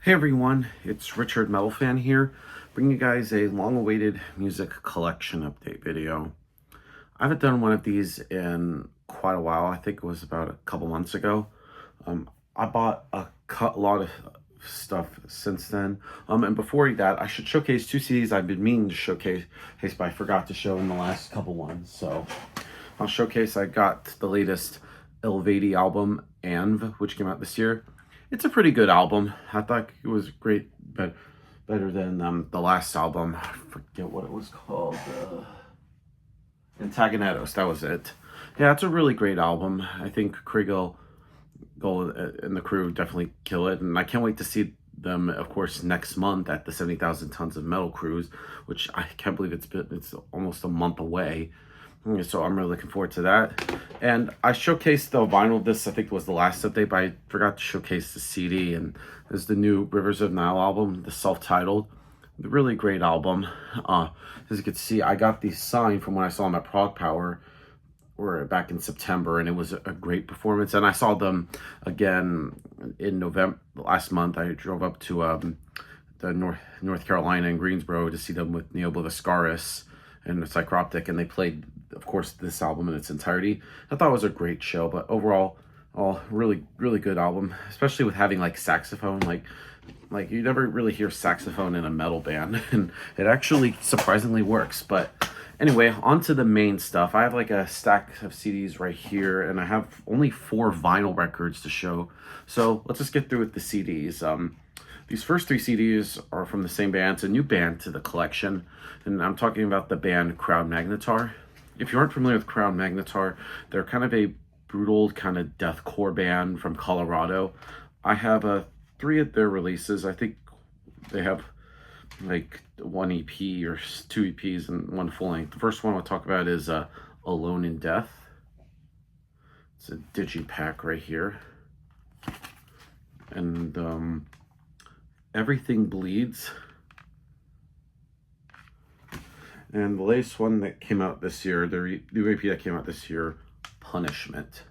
Hey everyone, it's Richard Metal Fan here, bringing you guys a long-awaited music collection update video. I haven't done one of these in quite a while. I think it was about a couple months ago. I bought a lot of stuff since then. And before that, I should showcase two CDs I've been meaning to showcase, but I forgot to show in the last couple ones. So I'll showcase. I got the latest Elvedi album, Anv, which came out this year. It's a pretty good album. I thought it was great, but better than the last album. I forget what it was called. Antagonetos, that was it. Yeah, it's a really great album. I think Kriegel and the crew definitely kill it, and I can't wait to see them, of course, next month at the 70,000 Tons of Metal cruise, which I can't believe it's almost a month away. So I'm really looking forward to that. And I showcased the vinyl of this, I think it was the last update, but I forgot to showcase the CD. And there's the new Rivers of Nile album, the self-titled. Really great album. As you can see, I got the sign from when I saw them at Prog Power or back in September, and it was a great performance. And I saw them again in November last month. I drove up to the North Carolina in Greensboro to see them with Neobliviscaris and Psychroptic, and they played, of course, this album in its entirety. I thought it was a great show, but overall, really good album, especially with having like saxophone. Like you never really hear saxophone in a metal band, and it actually surprisingly works. But anyway, on to the main stuff. I have like a stack of CDs right here, and I have only 4 vinyl records to show. So let's just get through with the CDs. These first 3 CDs are from the same band. It's a new band to the collection, and I'm talking about the band Crowd Magnetar. If you aren't familiar with Crowd Magnetar, they're kind of a brutal kind of deathcore band from Colorado. I have 3 of their releases. I think they have like 1 EP or 2 EPs and 1 full length. The first one I'll talk about is Alone in Death. It's a digipack right here. And Everything Bleeds. And the latest one that came out this year, the new EP that came out this year, Punishment.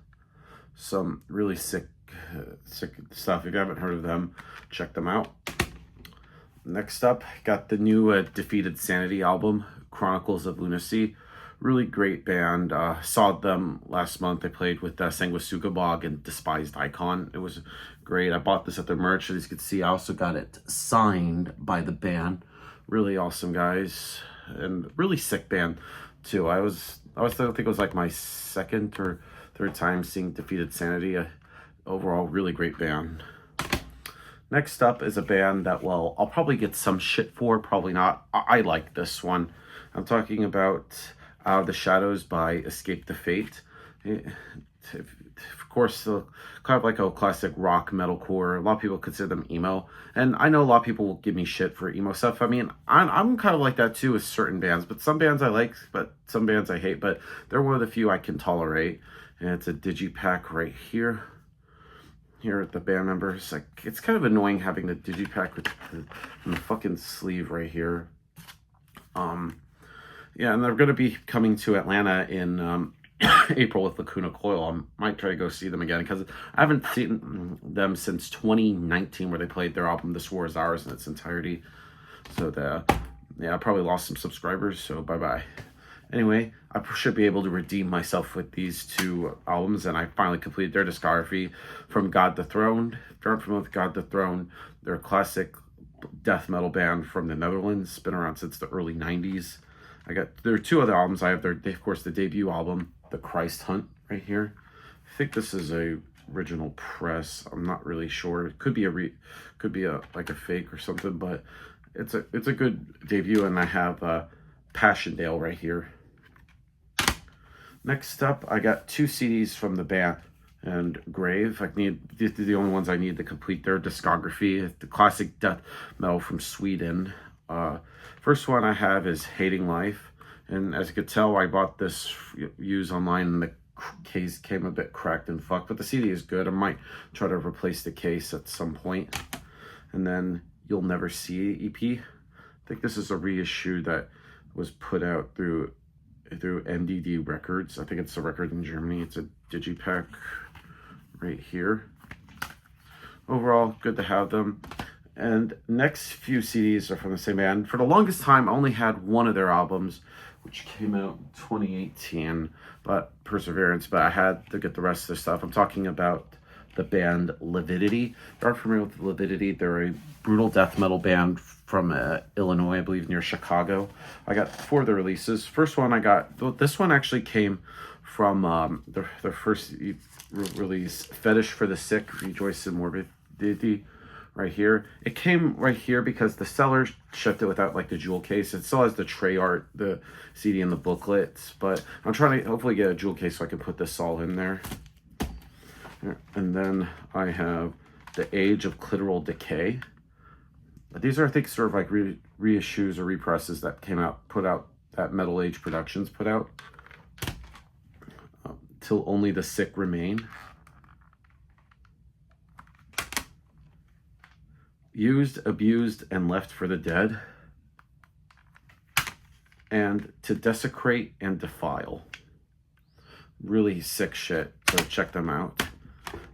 Some really sick stuff. If you haven't heard of them, check them out. Next up, got the new Defeated Sanity album, Chronicles of Lunacy. Really great band. Saw them last month. They played with Sanguisuga Bog and Despised Icon. It was great. I bought this at their merch. As you can see, I also got it signed by the band. Really awesome guys, and really sick band too. I think it was like my second or third time seeing Defeated Sanity. Overall, really great band. Next up is a band that, well, I'll probably get some shit for, probably not. I like this one. I'm talking about Out of the Shadows by Escape the Fate. Of course, kind of like a classic rock metalcore. A lot of people consider them emo, and I know a lot of people will give me shit for emo stuff. I mean, I'm kind of like that too with certain bands, but some bands I like, but some bands I hate. But they're one of the few I can tolerate, and it's a digipack right here. Here at the band members, like, it's kind of annoying having the digipack with the fucking sleeve right here. Yeah, and they're going to be coming to Atlanta in April with Lacuna Coil. I might try to go see them again, because I haven't seen them since 2019, where they played their album This War Is Ours in its entirety. So yeah, I probably lost some subscribers, so bye-bye. Anyway, I should be able to redeem myself with these 2 albums, and I finally completed their discography. From God the Throne. If you aren't familiar with God the Throne, they're a classic death metal band from the Netherlands. Been around since the early 90s. There are 2 other albums. I have of course, the debut album, The Christ Hunt, right here. I think this is a original press. I'm not really sure. It could be like a fake or something, but it's a good debut. And I have Passchendaele right here. Next up, I got 2 CDs from the band and Grave. These are the only ones I need to complete their discography. The classic death metal from Sweden. First one I have is Hating Life, and as you could tell, I bought this used online, and the case came a bit cracked and fucked, but the CD is good. I might try to replace the case at some point. And then You'll Never See EP. I think this is a reissue that was put out through MDD Records. I think it's a record in Germany. It's a digipack right here. Overall, good to have them. And next few CDs are from the same band. For the longest time, I only had one of their albums, which came out in 2018, but Perseverance, but I had to get the rest of their stuff. I'm talking about the band Lividity. If you aren't familiar with Lividity, they're a brutal death metal band from Illinois, I believe near Chicago. I got 4 of their releases. First one I got, this one actually came from their first release, Fetish for the Sick, Rejoice in Morbidity, right here. It came right here because the seller shipped it without like the jewel case. It still has the tray art, the CD and the booklets, but I'm trying to hopefully get a jewel case so I can put this all in there. And then I have The Age of Clitoral Decay. These are, I think, sort of like reissues or represses that came out, put out, that Metal Age Productions put out. Till Only the Sick Remain. Used, Abused, and Left for the Dead. And To Desecrate and Defile. Really sick shit, so check them out.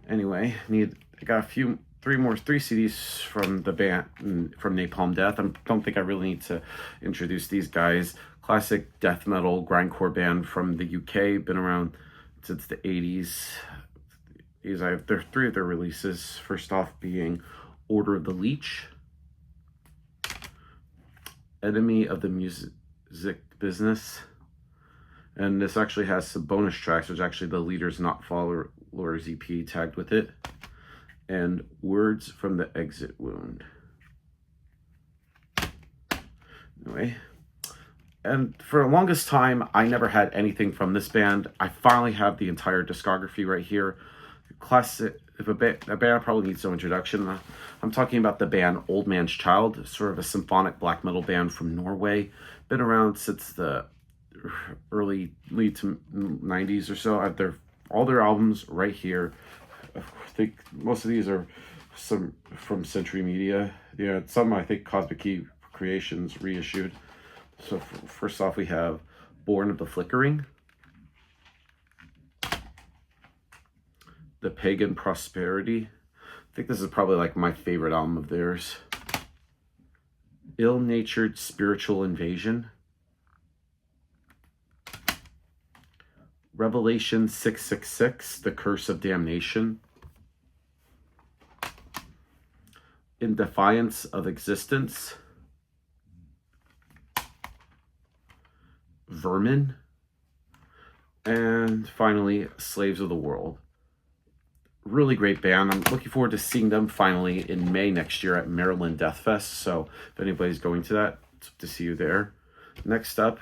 Anyway, I got three CDs from the band, from Napalm Death. I don't think I really need to introduce these guys. Classic death metal grindcore band from the UK, been around since the 80s. I have 3 of their releases. First off being Order of the Leech, Enemy of the Music Business, and this actually has some bonus tracks, which actually the Leaders Not Followers EP tagged with it, and Words from the Exit Wound. Anyway, and for the longest time, I never had anything from this band. I finally have the entire discography right here. Classic. If a band probably needs no introduction. I'm talking about the band Old Man's Child, sort of a symphonic black metal band from Norway. Been around since the early to 90s or so. All their albums right here. I think most of these are some from Century Media. Yeah, some I think Cosmic Key Creations reissued. So first off, we have Born of the Flickering, The Pagan Prosperity. I think this is probably like my favorite album of theirs. Ill-Natured Spiritual Invasion, Revelation 666, The Curse of Damnation, In Defiance of Existence, Vermin, and finally Slaves of the World. Really great band. I'm looking forward to seeing them finally in May next year at Maryland Death Fest. So if anybody's going to that, it's up to see you there. Next up,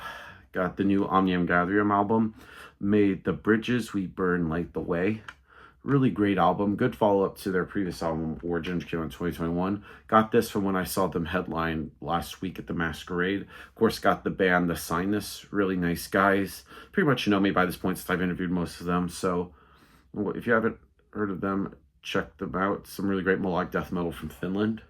got the new Omnium Gatherium album, May the Bridges We Burn Light the Way. Really great album. Good follow-up to their previous album, Origin, which came out in 2021. Got this from when I saw them headline last week at the Masquerade. Of course, got the band The Sinus. Really nice guys. Pretty much know me by this point since I've interviewed most of them. So if you haven't heard of them, check them out. Some really great melodic death metal from Finland.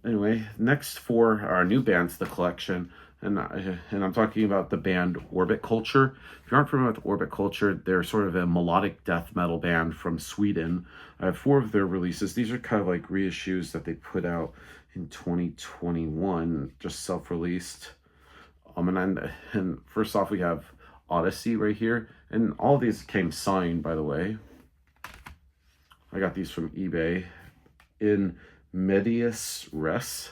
Anyway, next 4 are new bands to the collection, and I'm talking about the band Orbit Culture. If you aren't familiar with Orbit Culture, they're sort of a melodic death metal band from Sweden. I have 4 of their releases. These are kind of like reissues that they put out in 2021, just self-released. And first off, we have Odyssey right here, and all of these came signed, by the way. I got these from eBay. In Medias Res.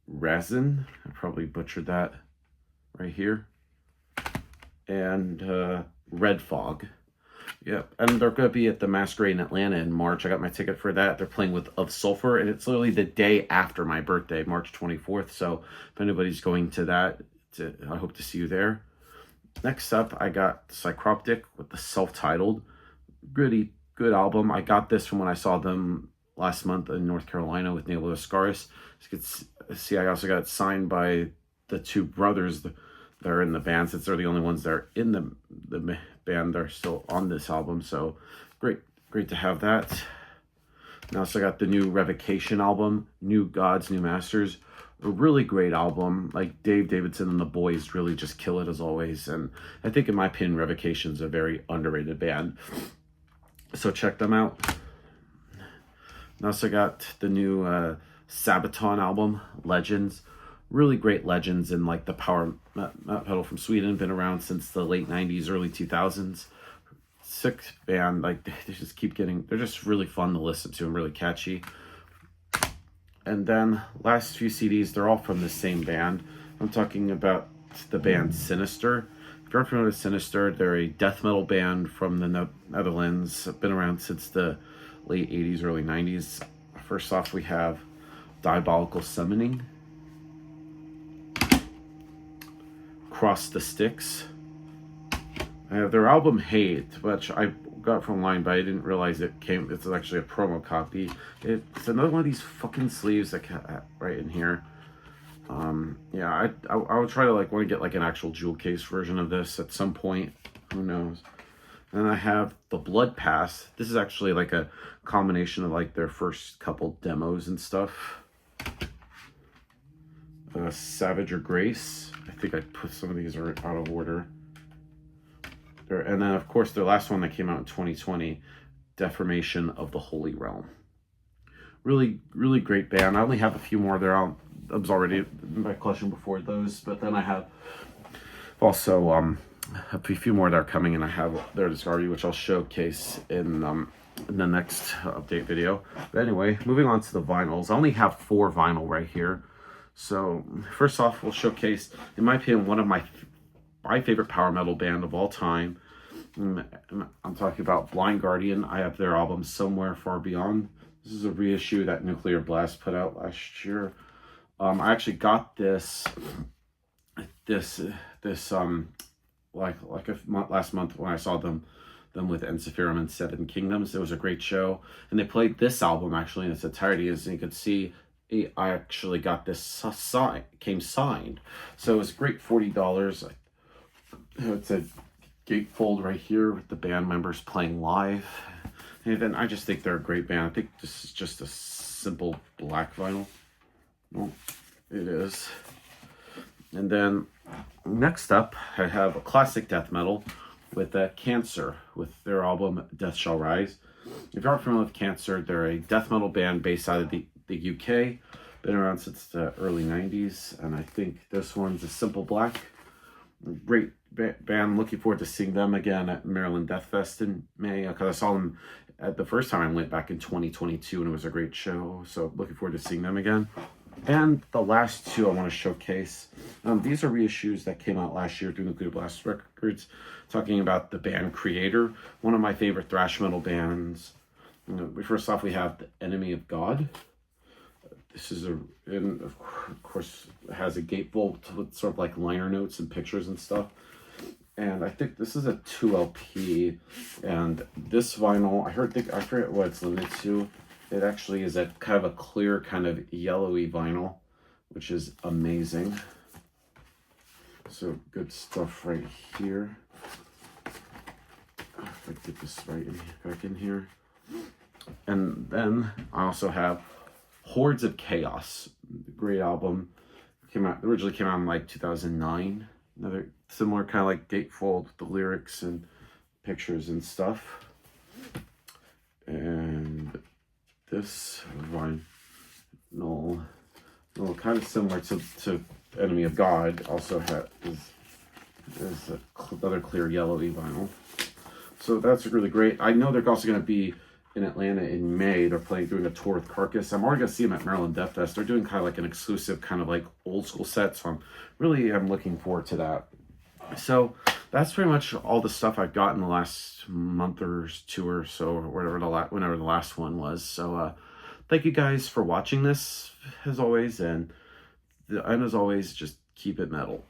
Resin. I probably butchered that right here. And Red Fog. Yep. And they're going to be at the Masquerade in Atlanta in March. I got my ticket for that. They're playing with Of Sulfur, and it's literally the day after my birthday, March 24th. So if anybody's going to that, I hope to see you there. Next up, I got Psychroptic with the self-titled. Really good album. I got this from when I saw them last month in North Carolina with Navel Ascaris. As you can see, I also got it signed by the 2 brothers that are in the band, since they're the only ones that are in the band that are still on this album. So great to have that. And I also got the new Revocation album, New Gods, New Masters. A really great album. Like Dave Davidson and the boys really just kill it as always. And I think in my opinion, Revocation's a very underrated band. So check them out. I also got the new Sabaton album, Legends. Really great legends in like the power metal from Sweden. Been around since the late 90s, early 2000s. Sick band. Like they just keep getting, they're just really fun to listen to and really catchy. And then last few CDs, they're all from the same band. I'm talking about the band Sinister. If you're familiar with Sinister, they're a death metal band from the Netherlands. Been around since the late 80s, early 90s. First off, we have Diabolical Summoning, Cross the Sticks. I have their album Hate, which I got from online, but I didn't realize it's actually a promo copy. It's another one of these fucking sleeves that right in here. Yeah, I would try to want to get like an actual jewel case version of this at some point. Who knows? And I have the Blood Pass. This is actually like a combination of like their first couple demos and stuff. Savage or Grace. I think I put some of these are out of order. And then of course their last one that came out in 2020, Deformation of the Holy Realm. Really, really great band. I only have a few more there. I was already in my collection before those, but then I have also a few more that are coming, and I have their discography, which I'll showcase in the next update video. But anyway, moving on to the vinyls. I only have 4 vinyl right here. So first off, we'll showcase, in my opinion, one of my favorite power metal band of all time. I'm talking about Blind Guardian. I have their album Somewhere Far Beyond. This is a reissue that Nuclear Blast put out last year. I actually got this last month when I saw them with Ensiferum and Seven Kingdoms. It was a great show, and they played this album actually in its entirety. As you could see, I actually got this came signed, so it was great. $40. It's a gatefold right here with the band members playing live. And then I just think they're a great band. I think this is just a simple black vinyl. Well, it is. And then next up, I have a classic death metal with Cancer, with their album Death Shall Rise. If you aren't familiar with Cancer, they're a death metal band based out of the UK. Been around since the early 90s. And I think this one's a simple black. Great band. Looking forward to seeing them again at Maryland Death Fest in May, because I saw them at the first time I went back in 2022, and it was a great show. So looking forward to seeing them again. And the last 2 I want to showcase. These are reissues that came out last year through Nuclear Blast Records, talking about the band Creator, one of my favorite thrash metal bands. First off, we have The Enemy of God. This is and of course, it has a gatefold with sort of like liner notes and pictures and stuff. And I think this is a 2 LP. And this vinyl, I forget what it's limited to. It actually is a kind of a clear, kind of yellowy vinyl, which is amazing. So good stuff right here. If I get this right back in here. And then I also have Hordes of Chaos, great album. Originally came out in like 2009. Another similar kind of like gatefold with the lyrics and pictures and stuff. And this vinyl, kind of similar to Enemy of God, also is another clear yellowy vinyl. So that's really great. I know they're also going to be in Atlanta in May. They're doing a tour with Carcass. I'm already going to see them at Maryland Death Fest. They're doing kind of like an exclusive kind of like old school set. So I'm looking forward to that. So that's pretty much all the stuff I've got in the last month or 2 or so, or whenever the last one was. So thank you guys for watching this as always. And as always, just keep it metal.